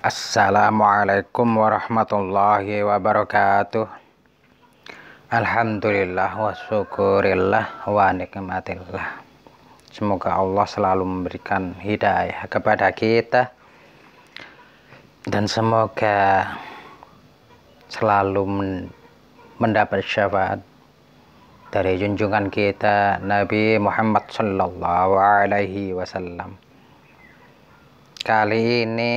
Assalamualaikum warahmatullahi wabarakatuh. Alhamdulillah wa syukurillah wa nikmatillah. Semoga Allah selalu memberikan hidayah kepada kita, dan semoga selalu mendapat syafaat dari junjungan kita Nabi Muhammad sallallahu alaihi wasallam. Kali ini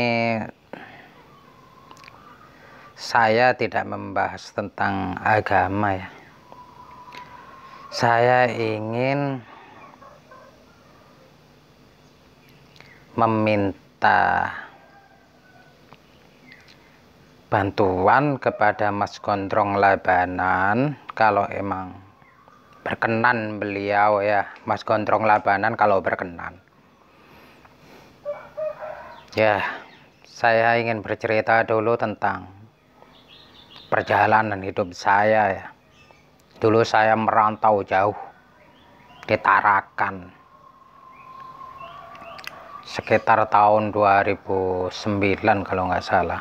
saya tidak membahas tentang agama ya. Saya ingin meminta bantuan kepada Mas Gondrong Labanan, kalau emang berkenan beliau ya, Mas Gondrong Labanan kalau berkenan. Ya, saya ingin bercerita dulu tentang perjalanan hidup saya ya. Dulu saya merantau jauh di Tarakan, sekitar tahun 2009 kalau nggak salah.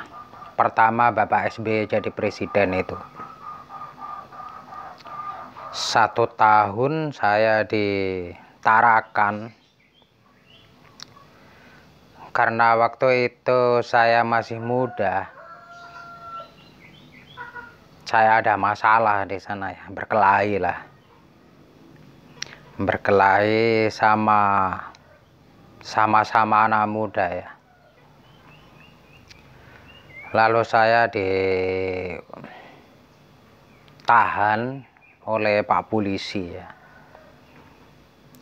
Pertama Bapak SBY jadi presiden itu. 1 tahun saya di Tarakan, karena waktu itu saya masih muda. Saya ada masalah di sana ya, berkelahi sama anak muda ya. Lalu saya ditahan oleh Pak Polisi ya.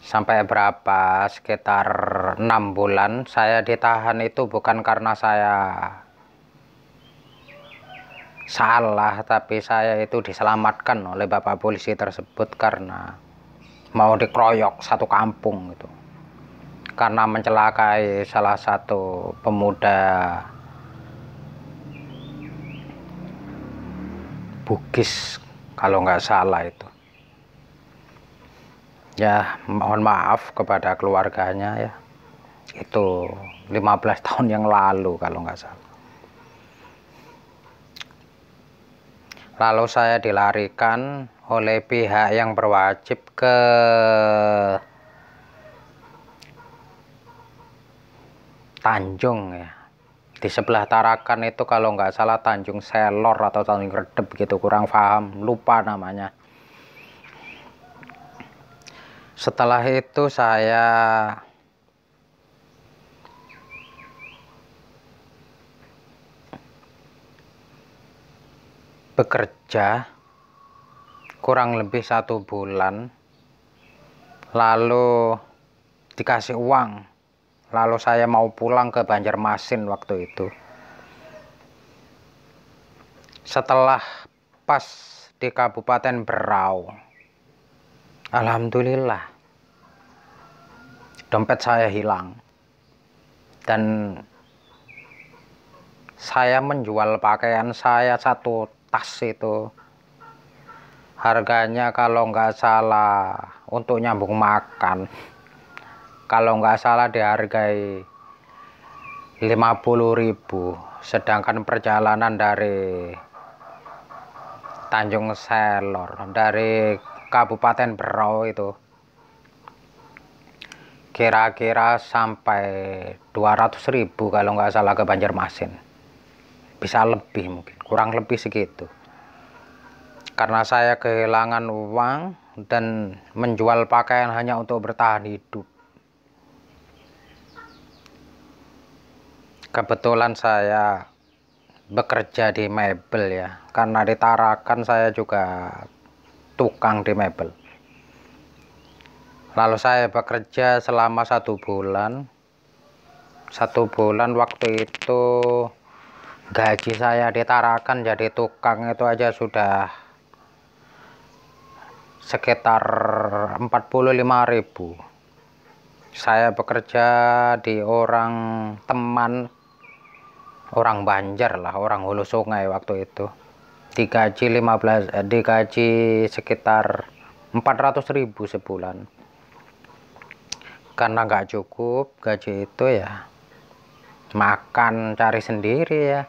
Sampai berapa? Sekitar 6 bulan saya ditahan. Itu bukan karena saya salah, tapi saya itu diselamatkan oleh Bapak Polisi tersebut karena mau dikeroyok satu kampung itu, karena mencelakai salah satu pemuda Bugis kalau nggak salah itu ya. Mohon maaf kepada keluarganya ya, itu 15 tahun yang lalu kalau nggak salah. Lalu saya dilarikan oleh pihak yang berwajib ke Tanjung ya. Di sebelah Tarakan itu kalau nggak salah Tanjung Selor atau Tanjung Redep gitu, kurang paham, lupa namanya. Setelah itu saya bekerja kurang lebih 1 bulan, lalu dikasih uang, lalu saya mau pulang ke Banjarmasin waktu itu. Setelah pas di Kabupaten Berau, alhamdulillah dompet saya hilang, dan saya menjual pakaian saya. 1 tas itu harganya kalau nggak salah untuk nyambung makan, kalau nggak salah dihargai 50.000, sedangkan perjalanan dari Tanjung Selor dari Kabupaten Berau itu kira-kira sampai 200.000 kalau nggak salah ke Banjarmasin. Bisa lebih, mungkin kurang lebih segitu, karena saya kehilangan uang dan menjual pakaian hanya untuk bertahan hidup. Kebetulan saya bekerja di mebel ya, karena di Tarakan saya juga tukang di mebel. Lalu saya bekerja selama 1 bulan. 1 bulan waktu itu gaji saya di Tarakan jadi tukang itu aja sudah sekitar 45.000. Saya bekerja di teman orang Banjar lah, orang Hulu Sungai waktu itu. Digaji sekitar 400.000 sebulan. Karena nggak cukup gaji itu ya, makan cari sendiri ya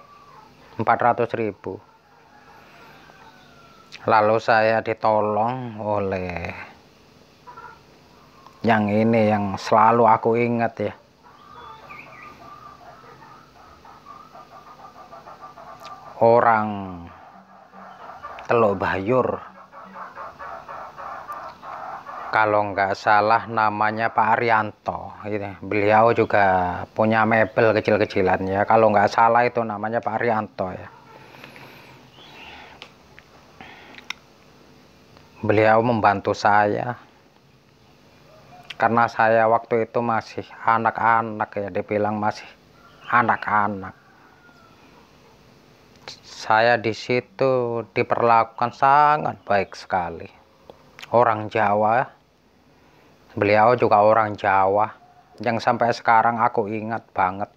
400.000. Lalu saya ditolong oleh yang ini yang selalu aku ingat ya, orang Teluk Bayur, kalau nggak salah namanya Pak Arianto. Beliau juga punya mebel kecil-kecilan ya, kalau nggak salah itu namanya Pak Arianto ya. Beliau membantu saya karena saya waktu itu masih anak-anak ya, dibilang masih anak-anak. Saya di situ diperlakukan sangat baik sekali. Orang Jawa, beliau juga orang Jawa, yang sampai sekarang aku ingat banget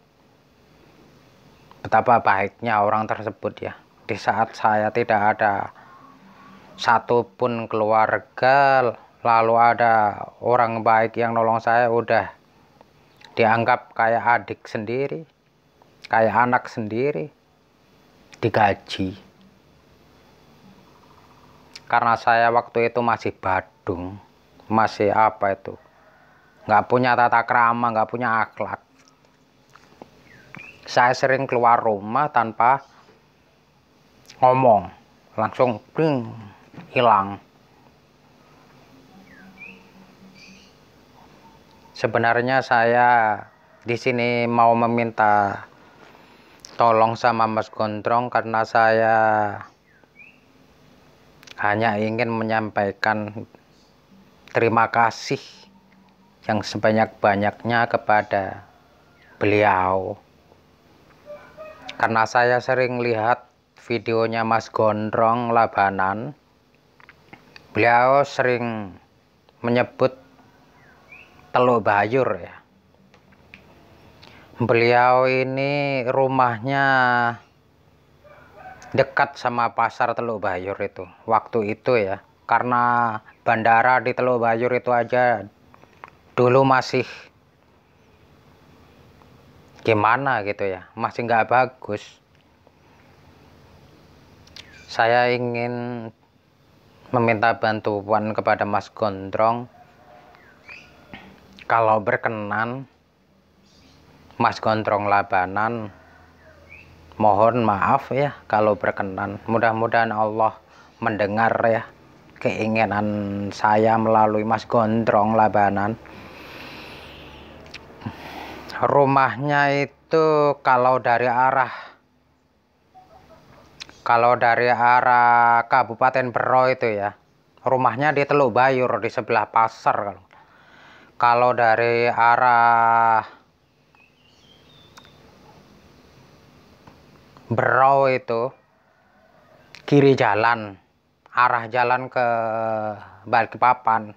betapa baiknya orang tersebut ya. Di saat saya tidak ada satupun keluarga, lalu ada orang baik yang nolong saya, udah dianggap kayak adik sendiri, kayak anak sendiri, digaji. Karena saya waktu itu masih badung, masih apa itu, nggak punya tata krama, nggak punya akhlak. Saya sering keluar rumah tanpa ngomong, langsung ping, hilang. Sebenarnya saya di sini mau meminta tolong sama Mas Gondrong karena saya hanya ingin menyampaikan terima kasih yang sebanyak-banyaknya kepada beliau. Karena saya sering lihat videonya Mas Gondrong Labanan, beliau sering menyebut Teluk Bayur ya. Beliau ini rumahnya dekat sama pasar Teluk Bayur itu waktu itu ya, karena bandara di Teluk Bayur itu aja dulu masih gimana gitu ya, masih nggak bagus. Saya ingin meminta bantuan kepada Mas Gondrong, kalau berkenan Mas Gondrong Labanan, mohon maaf ya kalau berkenan. Mudah-mudahan Allah mendengar ya keinginan saya melalui Mas Gondrong Labanan. Rumahnya itu kalau dari arah Kabupaten Bero itu ya, rumahnya di Teluk Bayur di sebelah pasar. Kalau dari arah Bero itu kiri jalan, arah jalan ke Balikpapan,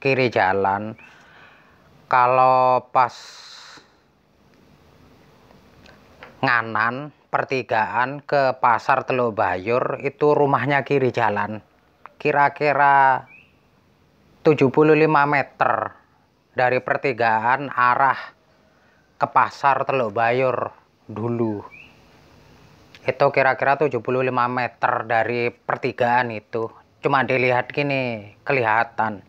kiri jalan. Kalau pas nganan pertigaan ke pasar Teluk Bayur itu rumahnya kiri jalan, kira-kira 75 meter dari pertigaan arah ke pasar Teluk Bayur dulu. Itu kira-kira 75 meter dari pertigaan itu. Cuma dilihat gini, kelihatan.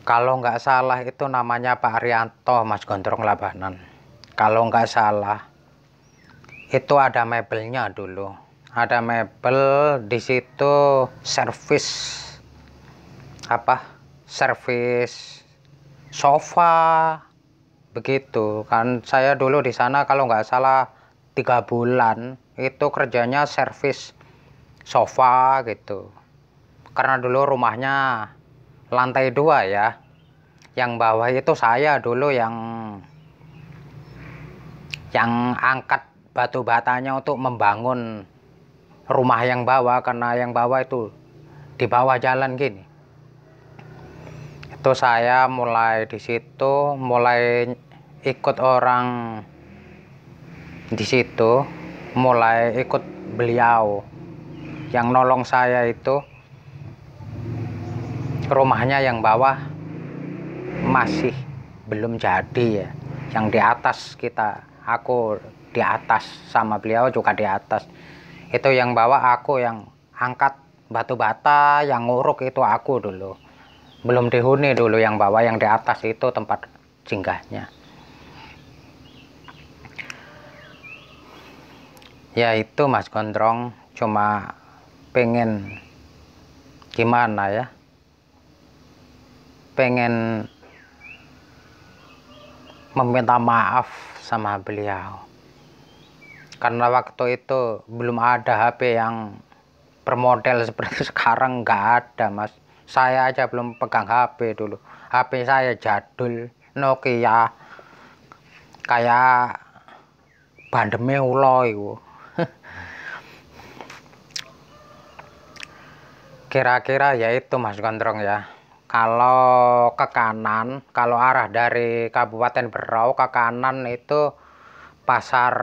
Kalau nggak salah itu namanya Pak Arianto, Mas Gondrong Labanan. Kalau nggak salah, itu ada mebelnya dulu. Ada mebel di situ, servis servis sofa begitu kan. Saya dulu di sana kalau nggak salah 3 bulan itu kerjanya servis sofa gitu, karena dulu rumahnya lantai 2 ya, yang bawah itu saya dulu yang angkat batu batanya untuk membangun rumah yang bawah, karena yang bawah itu di bawah jalan gini. Itu saya mulai di situ, mulai ikut orang di situ, mulai ikut beliau yang nolong saya itu. Rumahnya yang bawah masih belum jadi ya, yang di atas kita, aku di atas sama beliau juga di atas. Itu yang bawa aku, yang angkat batu bata, yang nguruk itu aku dulu. Belum dihuni dulu, yang bawa yang di atas itu tempat singgahnya. Ya itu Mas Gondrong, cuma pengen gimana ya, pengen meminta maaf sama beliau. Karena waktu itu belum ada HP yang bermodel seperti sekarang, nggak ada Mas. Saya aja belum pegang HP dulu. HP saya jadul, Nokia, kayak bandeme ulo itu. Kira-kira ya itu Mas Gondrong ya. Kalau ke kanan, kalau arah dari Kabupaten Berau ke kanan itu Pasar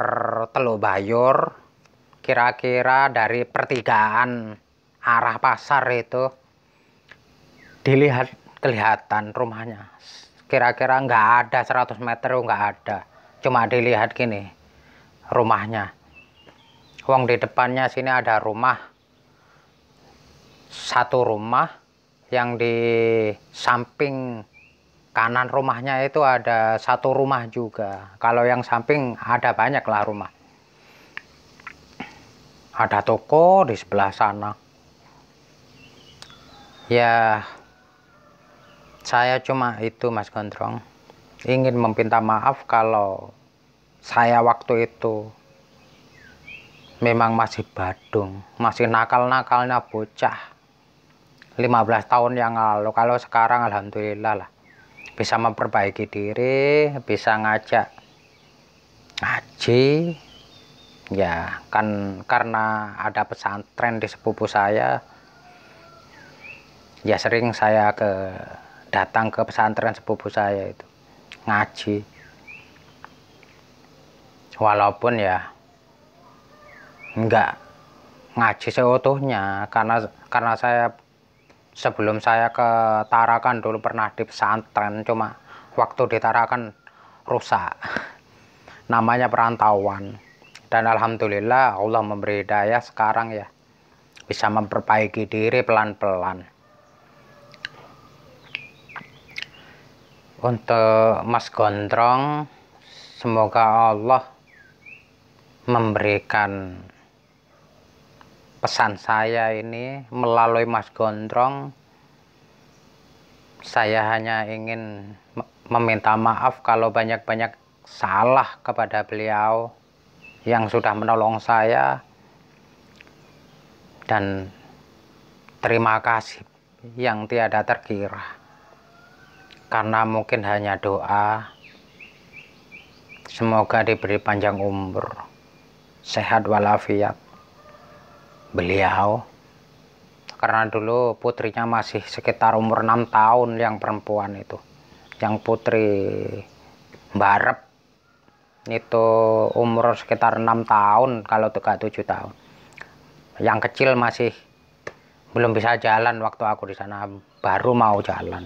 Teluk Bayur. Kira-kira dari pertigaan arah pasar itu kelihatan rumahnya. Kira-kira nggak ada 100 meter, nggak ada. Cuma dilihat gini rumahnya. Wong di depannya sini ada rumah. Satu rumah, yang di samping kanan rumahnya itu ada satu rumah juga. Kalau yang samping ada banyak lah rumah. Ada toko di sebelah sana. Ya, saya cuma itu Mas Gondrong, ingin meminta maaf kalau saya waktu itu memang masih badung, masih nakal-nakalnya bocah 15 tahun yang lalu. Kalau sekarang alhamdulillah lah, bisa memperbaiki diri, bisa ngajak ngaji. Ya kan karena ada pesantren di sepupu saya, ya sering saya datang ke pesantren sepupu saya itu ngaji. Walaupun ya enggak ngaji seutuhnya, karena saya sebelum saya ke Tarakan dulu pernah di pesantren, cuma waktu di Tarakan rusak, namanya perantauan. Dan alhamdulillah Allah memberi hidayah sekarang ya, bisa memperbaiki diri pelan-pelan. Untuk Mas Gondrong, semoga Allah memberikan pesan saya ini melalui Mas Gondrong. Saya hanya ingin meminta maaf kalau banyak-banyak salah kepada beliau yang sudah menolong saya, dan terima kasih yang tiada terkira, karena mungkin hanya doa. Semoga diberi panjang umur, sehat walafiat beliau, karena dulu putrinya masih sekitar umur 6 tahun, yang perempuan itu, yang putri Barep itu umur sekitar 6 tahun, kalau tidak 7 tahun. Yang kecil masih belum bisa jalan waktu aku di sana, baru mau jalan.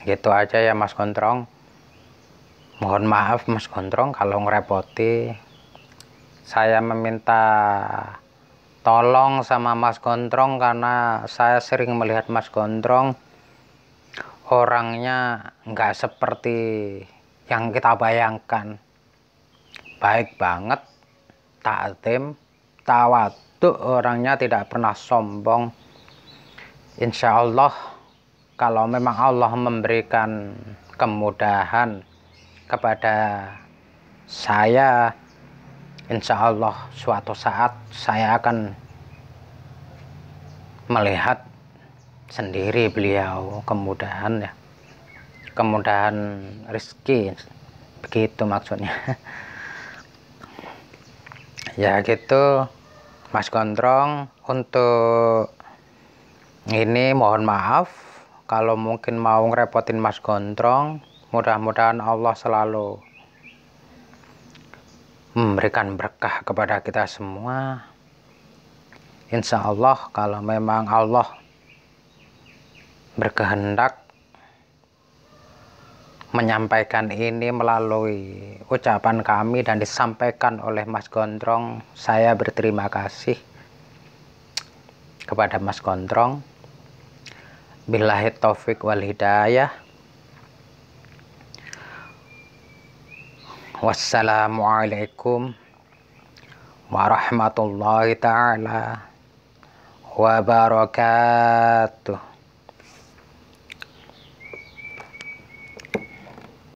Gitu aja ya Mas Gondrong. Mohon maaf Mas Gondrong kalau ngerepoti. Saya meminta tolong sama Mas Gondrong karena saya sering melihat Mas Gondrong orangnya nggak seperti yang kita bayangkan. Baik banget, ta'zim, tawadhu, orangnya tidak pernah sombong. Insya Allah kalau memang Allah memberikan kemudahan kepada saya, insya Allah suatu saat saya akan melihat sendiri beliau kemudahan ya, kemudahan rezeki, begitu maksudnya. Ya gitu Mas Gondrong, untuk ini mohon maaf kalau mungkin mau ngerepotin Mas Gondrong. Mudah-mudahan Allah selalu memberikan berkah kepada kita semua. Insya Allah kalau memang Allah berkehendak, menyampaikan ini melalui ucapan kami dan disampaikan oleh Mas Gondrong. Saya berterima kasih kepada Mas Gondrong. Billahi taufik wal hidayah. Wassalamualaikum warahmatullahi ta'ala wabarakatuh.